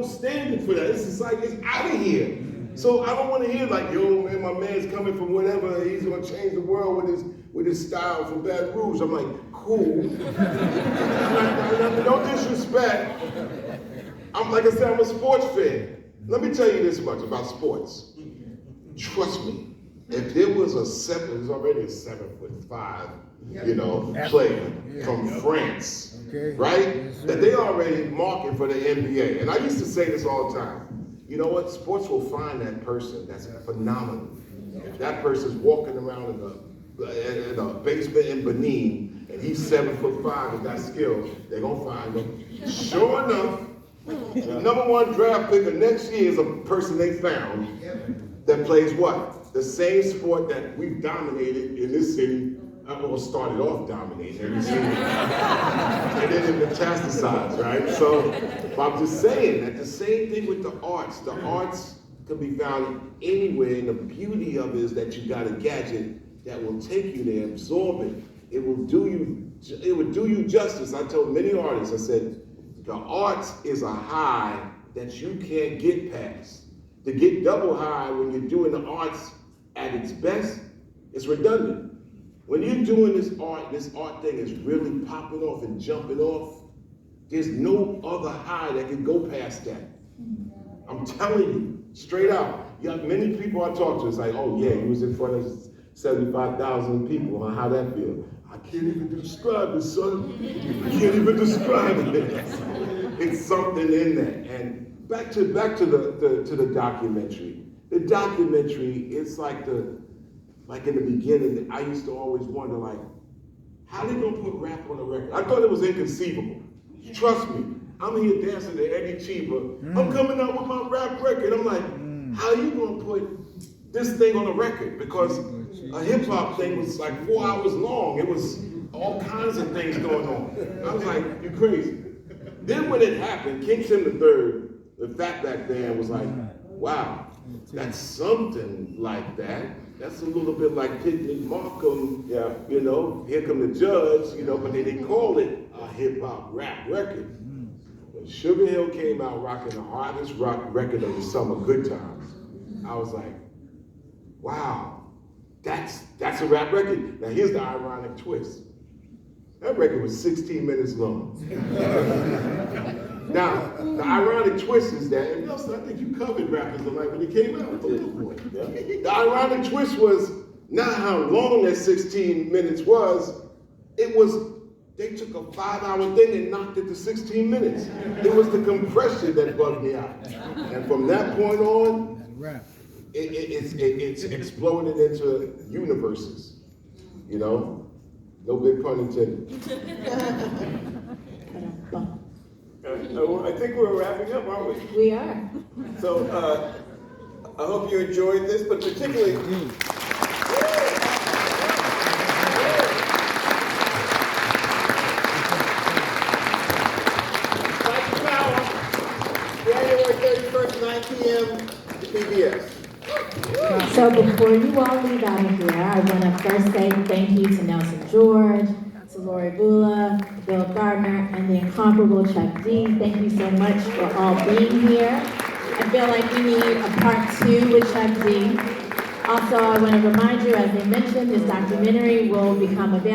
standard for that. It's like, it's out of here. So I don't want to hear like, yo, man, my man's coming from whatever, he's gonna change the world with his style from Baton Rouge. I'm like, cool. No disrespect. Like I said, I'm a sports fan. Let me tell you this much about sports. Trust me, if there was there's already a 7'5", player from France, right? That they already marking for the NBA. And I used to say this all the time. You know what? Sports will find that person that's phenomenal. If that person's walking around in a basement in Benin and he's 7'5" and got skills, they're gonna find him. Sure enough, The number one draft pick of next year is a person they found that plays what? The same sport that we've dominated in this city. Or started off dominating every city. And then it metastasized, right? So, but I'm just saying that the same thing with the arts. The arts can be found anywhere, and the beauty of it is that you got a gadget that will take you there, absorb it. It will do you justice. I told many artists, I said, the arts is a high that you can't get past. To get double high when you're doing the arts at its best, it's redundant. When you're doing this art thing is really popping off and jumping off, there's no other high that can go past that. I'm telling you, straight out. You have many people I talk to, it's like, oh yeah, you was in front of 75,000 people, huh? How'd that feel? I can't even describe it, son. I can't even describe it. It's something in that. And back to the documentary. The documentary, it's like in the beginning, I used to always wonder, like, how they gonna put rap on a record? I thought it was inconceivable. Trust me, I'm here dancing to Eddie Chiba. I'm coming out with my rap record. I'm like, how you gonna put this thing on a record? Because a hip hop thing was like 4 hours long. It was all kinds of things going on. I was like, you crazy. Then when it happened, King Tim III, the Fatback Band was like, wow, that's something like that. That's a little bit like Picnic Markham, you know, Here Come the Judge, you know, but they didn't call it a hip-hop rap record. When Sugar Hill came out rocking the hardest rock record of the summer, Good Times, I was like, wow, that's a rap record. Now here's the ironic twist. That record was 16 minutes long. Now, the ironic twist is that, and Nelson, I think you covered Rappers Delight when it came out with the little boy. The ironic twist was not how long that 16 minutes was, they took a 5-hour thing and knocked it to 16 minutes. It was the compression that bugged me out. And from that point on, it's exploded into universes, you know? No big pun intended. I think we're wrapping up, aren't we? We are. So I hope you enjoyed this, but particularly. January 31st, 9 p.m. to PBS. So before you all leave out of here, I want to first say thank you to Nelson George, to Lorrie Boula, Bill Gardner, and the incomparable Chuck D. Thank you so much for all being here. I feel like we need a part 2 with Chuck D. Also, I want to remind you, as they mentioned, this documentary will become available